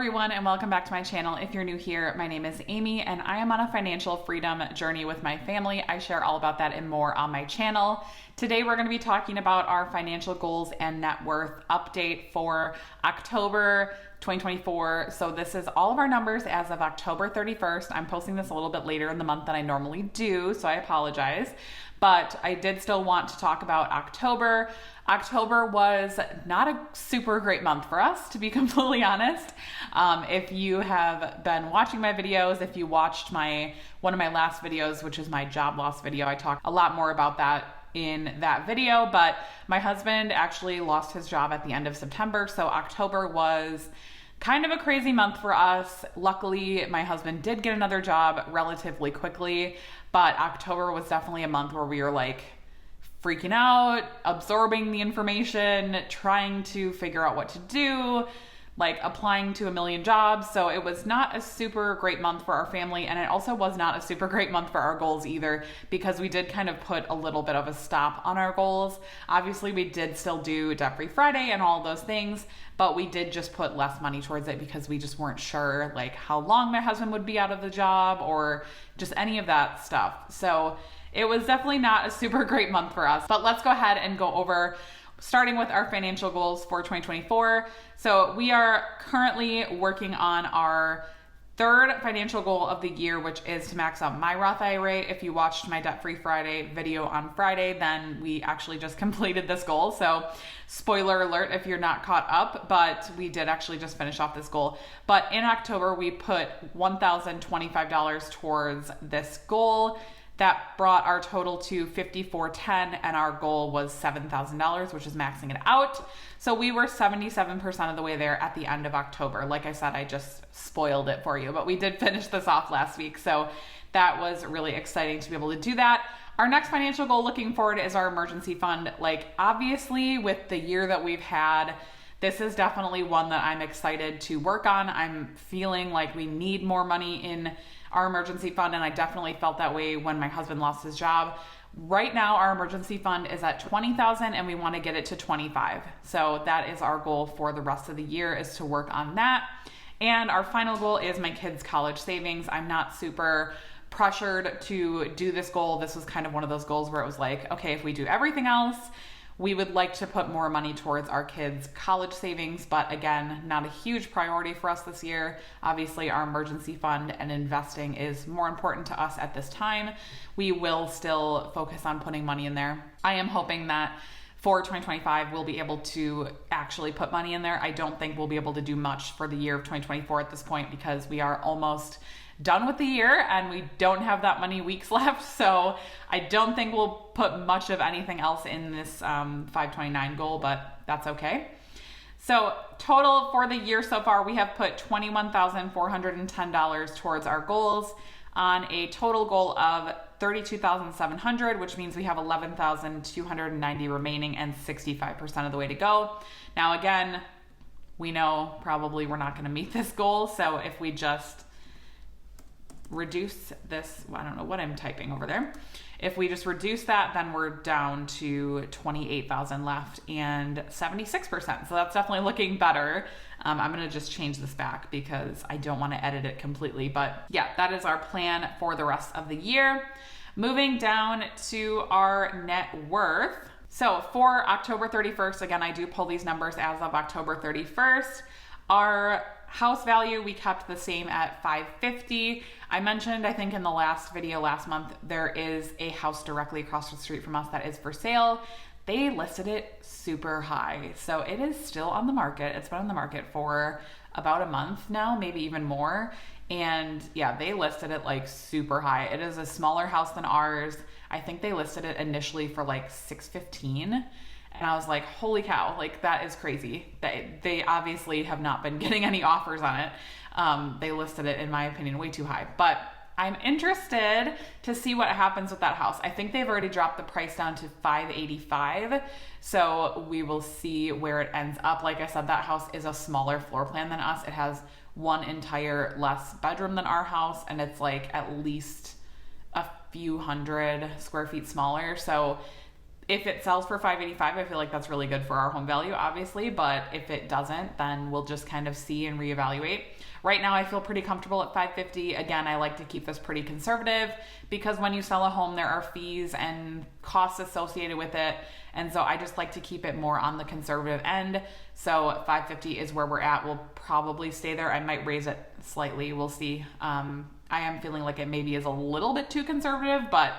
everyone, and welcome back to my channel. If you're new here, my name is Amy and I am on a financial freedom journey with my family. I share all about that and more on my channel. Today we're going to be talking about our financial goals and net worth update for October 2024. So this is all of our numbers as of October 31st. I'm posting this a little bit later in the month than I normally do, so I apologize. But I did still want to talk about October. October was not a super great month for us, to be completely honest. If you have been watching my videos, if you watched one of my last videos, which is my job loss video, I talked a lot more about that in that video, but my husband actually lost his job at the end of September, so October was kind of a crazy month for us. Luckily, my husband did get another job relatively quickly, but October was definitely a month where we were like freaking out, absorbing the information, trying to figure out what to do, like applying to a million jobs. So it was not a super great month for our family, and it also was not a super great month for our goals either, because we did kind of put a little bit of a stop on our goals. Obviously, we did still do Debt-Free Friday and all those things, but we did just put less money towards it because we just weren't sure like how long my husband would be out of the job or just any of that stuff. So it was definitely not a super great month for us, but let's go ahead and go over starting with our financial goals for 2024. So we are currently working on our third financial goal of the year, which is to max out my Roth IRA. If you watched my Debt-Free Friday video on Friday, then we actually just completed this goal. So spoiler alert if you're not caught up, but we did actually just finish off this goal. But in October, we put $1,025 towards this goal. That brought our total to $5,410, and our goal was $7,000, which is maxing it out. So we were 77% of the way there at the end of October. Like I said, I just spoiled it for you, but we did finish this off last week. So that was really exciting to be able to do that. Our next financial goal looking forward is our emergency fund. Like obviously with the year that we've had, this is definitely one that I'm excited to work on. I'm feeling like we need more money in our emergency fund, and I definitely felt that way when my husband lost his job. Right now, our emergency fund is at $20,000 and we want to get it to $25,000. So that is our goal for the rest of the year, is to work on that. And our final goal is my kids' college savings. I'm not super pressured to do this goal. This was kind of one of those goals where it was like, okay, if we do everything else, we would like to put more money towards our kids' college savings, but again, not a huge priority for us this year. Obviously, our emergency fund and investing is more important to us at this time. We will still focus on putting money in there. I am hoping that for 2025, we'll be able to actually put money in there. I don't think we'll be able to do much for the year of 2024 at this point because we are almost done with the year and we don't have that many weeks left. So I don't think we'll put much of anything else in this 529 goal, but that's okay. So total for the year so far, we have put $21,410 towards our goals on a total goal of $32,700, which means we have $11,290 remaining and 65% of the way to go. Now again, we know probably we're not going to meet this goal. So if we just reduce this, I don't know what I'm typing over there. If we just reduce that, then we're down to 28,000 left and 76%. So that's definitely looking better. I'm going to just change this back because I don't want to edit it completely. But yeah, that is our plan for the rest of the year. Moving down to our net worth. So for October 31st, again, I do pull these numbers as of October 31st. Our house value, we kept the same at $550,000. I mentioned, I think in the last video last month, there is a house directly across the street from us that is for sale. They listed it super high. So it is still on the market. It's been on the market for about a month now, maybe even more. And yeah, they listed it like super high. It is a smaller house than ours. I think they listed it initially for like $615,000. And I was like, holy cow, like that is crazy. They obviously have not been getting any offers on it. They listed it, in my opinion, way too high. But I'm interested to see what happens with that house. I think they've already dropped the price down to $585,000. So we will see where it ends up. Like I said, that house is a smaller floor plan than us. It has one entire less bedroom than our house, and it's like at least a few hundred square feet smaller. So If it sells for $585, I feel like that's really good for our home value, obviously. But if it doesn't, then we'll just kind of see and reevaluate. Right now, I feel pretty comfortable at $550. Again, I like to keep this pretty conservative because when you sell a home, there are fees and costs associated with it. And so I just like to keep it more on the conservative end. So $550 is where we're at. We'll probably stay there. I might raise it slightly. We'll see. I am feeling like it maybe is a little bit too conservative, but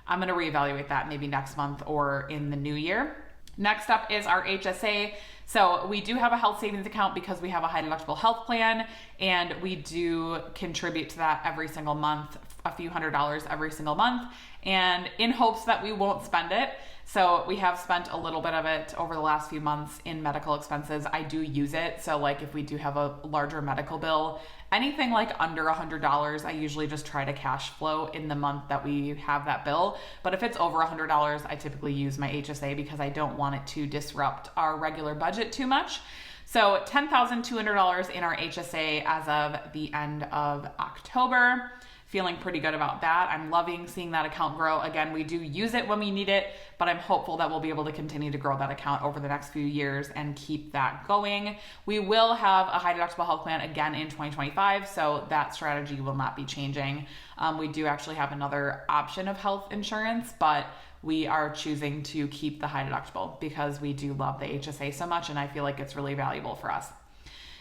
I'm going to reevaluate that maybe next month or in the new year. Next up is our HSA. So we do have a health savings account because we have a high deductible health plan, and we do contribute to that every single month, a few $100s every single month, and in hopes that we won't spend it. So we have spent a little bit of it over the last few months in medical expenses. I do use it. So like if we do have a larger medical bill, anything like under $100, I usually just try to cash flow in the month that we have that bill. But if it's over $100, I typically use my HSA because I don't want it to disrupt our regular budget too much. So $10,200 in our HSA as of the end of October. Feeling pretty good about that. I'm loving seeing that account grow. Again, we do use it when we need it, but I'm hopeful that we'll be able to continue to grow that account over the next few years and keep that going. We will have a high deductible health plan again in 2025, so that strategy will not be changing. We do actually have another option of health insurance, but we are choosing to keep the high deductible because we do love the HSA so much, and I feel like it's really valuable for us.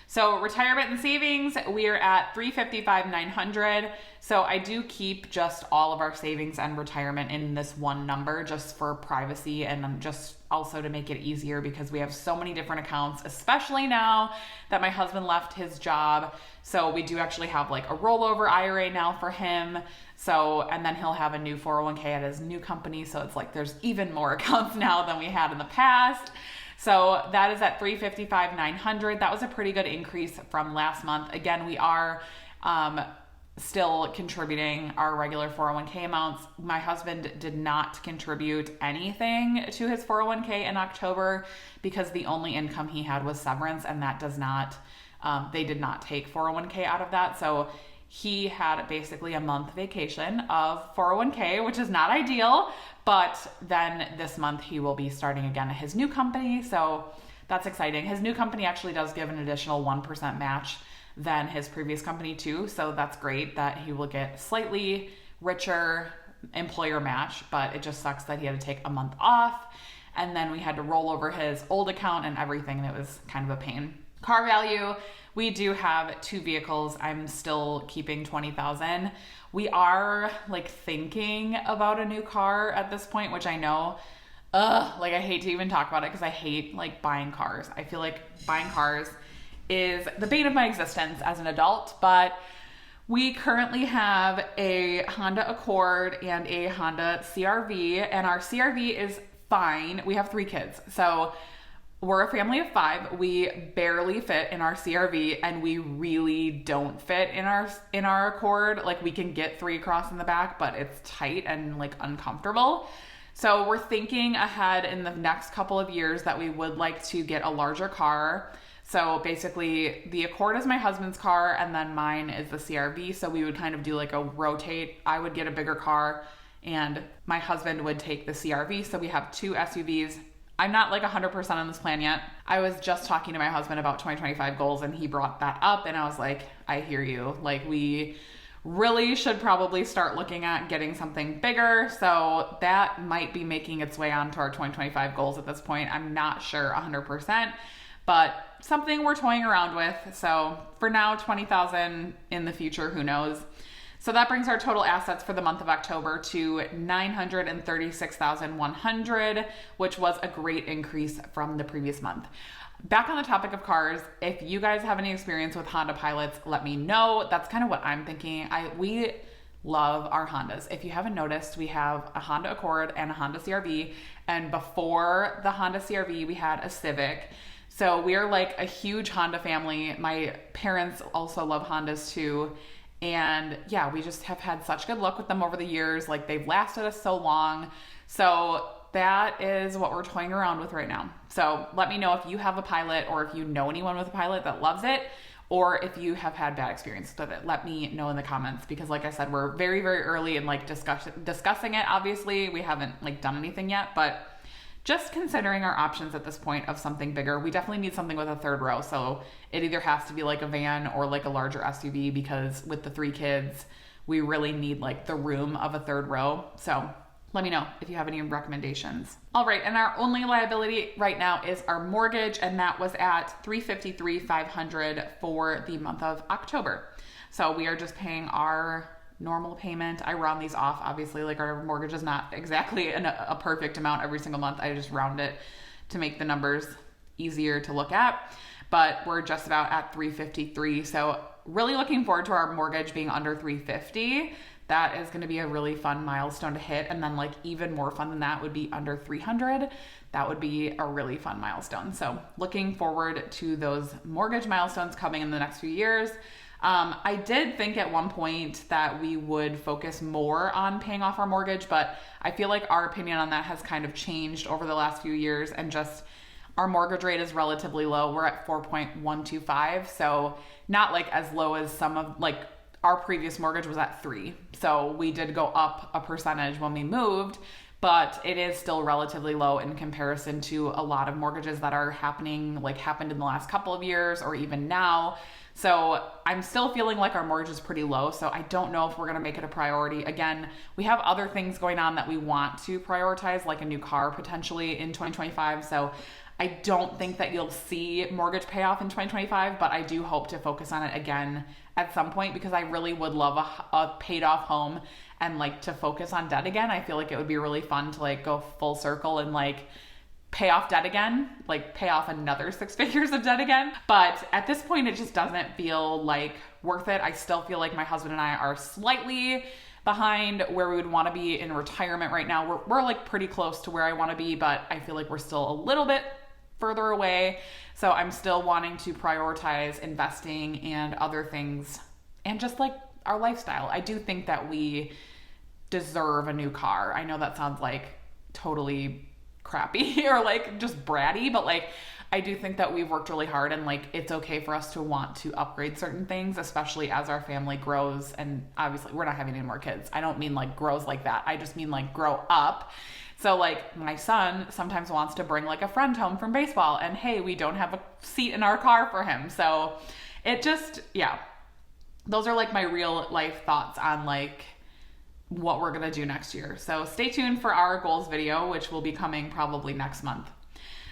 So retirement and savings, we are at $355,900. So I do keep just all of our savings and retirement in this one number just for privacy and just also to make it easier because we have so many different accounts, especially now that my husband left his job. So we do actually have like a rollover IRA now for him. So, and then he'll have a new 401k at his new company. So it's like there's even more accounts now than we had in the past. So that is at $355,900. That was a pretty good increase from last month. Again, we are still contributing our regular 401k amounts. My husband did not contribute anything to his 401k in October because the only income he had was severance, and that does not, they did not take 401k out of that. So he had basically a month vacation of 401k, which is not ideal. But then this month he will be starting again at his new company. So that's exciting. His new company actually does give an additional 1% match than his previous company too. So that's great that he will get slightly richer employer match, but it just sucks that he had to take a month off. And then we had to roll over his old account and everything. And it was kind of a pain. Car value, we do have 2 vehicles. I'm still keeping $20,000. We are like thinking about a new car at this point, which I know, like I hate to even talk about it because I hate like buying cars. I feel like buying cars is the bane of my existence as an adult, but we currently have a Honda Accord and a Honda CRV, and our CRV is fine. We have 3 kids. So we're a family of 5. We barely fit in our CRV, and we really don't fit in our Accord. Like we can get 3 across in the back, but it's tight and like uncomfortable. So we're thinking ahead in the next couple of years that we would like to get a larger car. So basically the Accord is my husband's car and then mine is the CRV. So we would kind of do like a rotate. I would get a bigger car and my husband would take the CRV. So we have 2 SUVs. I'm not like 100% on this plan yet. I was just talking to my husband about 2025 goals and he brought that up and I was like, I hear you. Like we really should probably start looking at getting something bigger. So that might be making its way onto our 2025 goals at this point. I'm not sure 100%, but something we're toying around with. So for now, 20,000 in the future, who knows? So that brings our total assets for the month of October to $936,100, which was a great increase from the previous month. Back on the topic of cars, if you guys have any experience with Honda Pilots, let me know. That's kind of what I'm thinking. We love our Hondas. If you haven't noticed, we have a Honda Accord and a Honda CRV. And before the Honda CRV, we had a Civic. So we're like a huge Honda family. My parents also love Hondas too. And yeah, we just have had such good luck with them over the years. Like they've lasted us so long. So that is what we're toying around with right now. So let me know if you have a Pilot or if you know anyone with a Pilot that loves it, or if you have had bad experiences with it. Let me know in the comments because like I said, we're very, very early in like discussing it. Obviously we haven't like done anything yet, but just considering our options at this point of something bigger. We definitely need something with a third row. So it either has to be like a van or like a larger SUV, because with the 3 kids, we really need like the room of a third row. So let me know if you have any recommendations. All right, and our only liability right now is our mortgage, and that was at $353,500 for the month of October. So we are just paying our normal payment. I round these off, obviously, like our mortgage is not exactly a perfect amount every single month. I just round it to make the numbers easier to look at, but we're just about at $353. So really looking forward to our mortgage being under $350. That is going to be a really fun milestone to hit. And then like even more fun than that would be under $300. That would be a really fun milestone. So looking forward to those mortgage milestones coming in the next few years. I did think at one point that we would focus more on paying off our mortgage, but I feel like our opinion on that has kind of changed over the last few years, and just our mortgage rate is relatively low. We're at 4.125. So not like as low as some of like our previous mortgage was at 3. So we did go up a percentage when we moved, but it is still relatively low in comparison to a lot of mortgages that are happened in the last couple of years or even now. So I'm still feeling like our mortgage is pretty low. So I don't know if we're going to make it a priority. Again, we have other things going on that we want to prioritize, like a new car potentially in 2025. So I don't think that you'll see mortgage payoff in 2025, but I do hope to focus on it again at some point, because I really would love a paid off home and like to focus on debt again. I feel like it would be really fun to like go full circle and like pay off debt again, like pay off another 6 figures of debt again. But at this point, it just doesn't feel like worth it. I still feel like my husband and I are slightly behind where we would want to be in retirement right now. We're like pretty close to where I want to be, but I feel like we're still a little bit further away. So I'm still wanting to prioritize investing and other things and just like our lifestyle. I do think that we deserve a new car. I know that sounds like totally crappy or like just bratty, but like I do think that we've worked really hard, and like it's okay for us to want to upgrade certain things, especially as our family grows. And obviously we're not having any more kids. I don't mean like grows like that. I just mean like grow up. So like my son sometimes wants to bring like a friend home from baseball, and hey, we don't have a seat in our car for him. So it just, yeah, those are like my real life thoughts on like what we're going to do next year. So stay tuned for our goals video, which will be coming probably next month.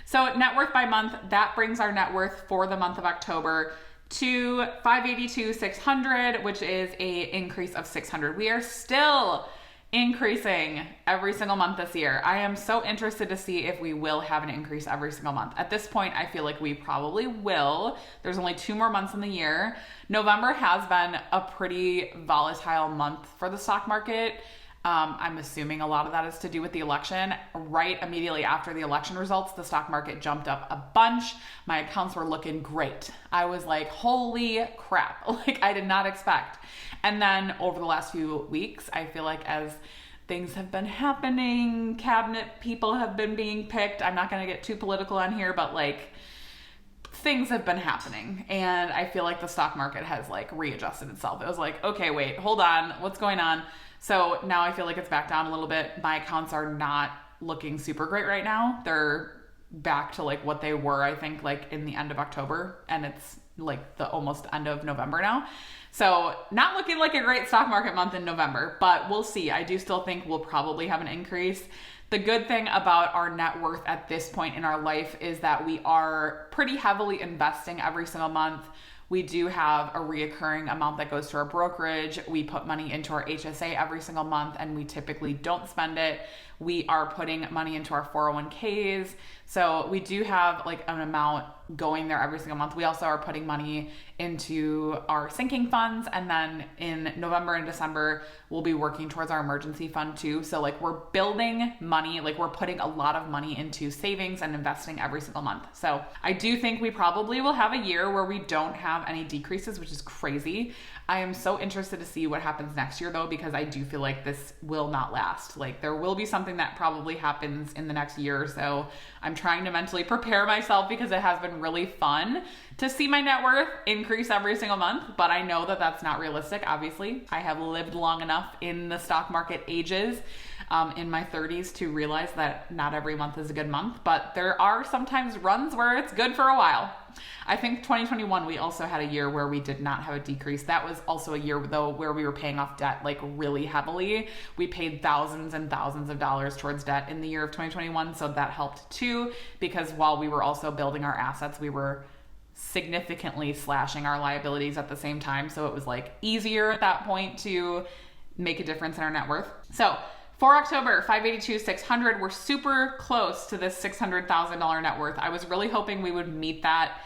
So net worth by month, that brings our net worth for the month of October to $582,600, which is a increase of $600. We are still increasing every single month this year. I am so interested to see if we will have an increase every single month. At this point, I feel like we probably will. There's only 2 more months in the year. November has been a pretty volatile month for the stock market. I'm assuming a lot of that is to do with the election. Right immediately after the election results, the stock market jumped up a bunch. My accounts were looking great. I was like, holy crap. Like I did not expect. And then over the last few weeks, I feel like as things have been happening, cabinet people have been being picked. I'm not going to get too political on here, but like things have been happening, and I feel like the stock market has like readjusted itself. It was like, okay, wait, hold on. What's going on? So now I feel like it's back down a little bit. My accounts are not looking super great right now. They're back to like what they were, I think, like in the end of October, and it's like the almost end of November now. So not looking like a great stock market month in November, but we'll see. I do still think we'll probably have an increase. The good thing about our net worth at this point in our life is that we are pretty heavily investing every single month. We do have a reoccurring amount that goes to our brokerage. We put money into our HSA every single month, and we typically don't spend it. We are putting money into our 401ks. So we do have like an amount going there every single month. We also are putting money into our sinking funds. And then in November and December, we'll be working towards our emergency fund too. So like we're building money, like we're putting a lot of money into savings and investing every single month. So I do think we probably will have a year where we don't have any decreases, which is crazy. I am so interested to see what happens next year though, because I do feel like this will not last. Like there will be something that probably happens in the next year or so. I'm trying to mentally prepare myself because it has been really fun to see my net worth increase every single month, but I know that that's not realistic. Obviously, I have lived long enough in the stock market ages in my 30s to realize that not every month is a good month, but there are sometimes runs where it's good for a while. I think 2021, we also had a year where we did not have a decrease. That was also a year though where we were paying off debt like really heavily. We paid thousands and thousands of dollars towards debt in the year of 2021. So that helped too, because while we were also building our assets, we were significantly slashing our liabilities at the same time. So it was like easier at that point to make a difference in our net worth. So for October, 582,600, we're super close to this $600,000 net worth. I was really hoping we would meet that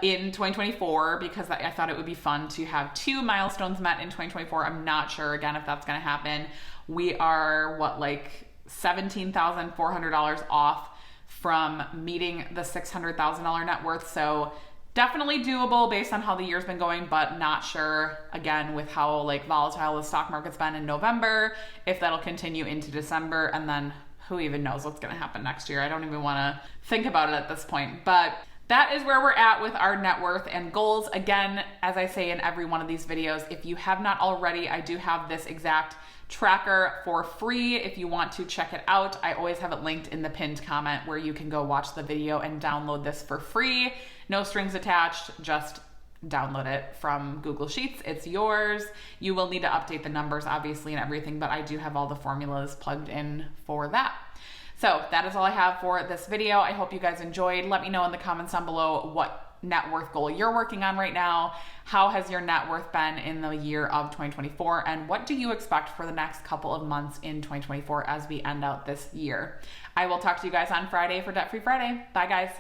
in 2024 because I thought it would be fun to have 2 milestones met in 2024. I'm not sure again if that's going to happen. We are like $17,400 off from meeting the $600,000 net worth. So definitely doable based on how the year's been going, but not sure again with how like volatile the stock market's been in November, if that'll continue into December, and then who even knows what's going to happen next year. I don't even want to think about it at this point, but that is where we're at with our net worth and goals. Again, as I say in every one of these videos, if you have not already, I do have this exact tracker for free if you want to check it out. I always have it linked in the pinned comment where you can go watch the video and download this for free. No strings attached, just download it from Google Sheets. It's yours. You will need to update the numbers obviously and everything, but I do have all the formulas plugged in for that. So that is all I have for this video. I hope you guys enjoyed. Let me know in the comments down below what net worth goal you're working on right now. How has your net worth been in the year of 2024? And what do you expect for the next couple of months in 2024 as we end out this year? I will talk to you guys on Friday for Debt Free Friday. Bye guys.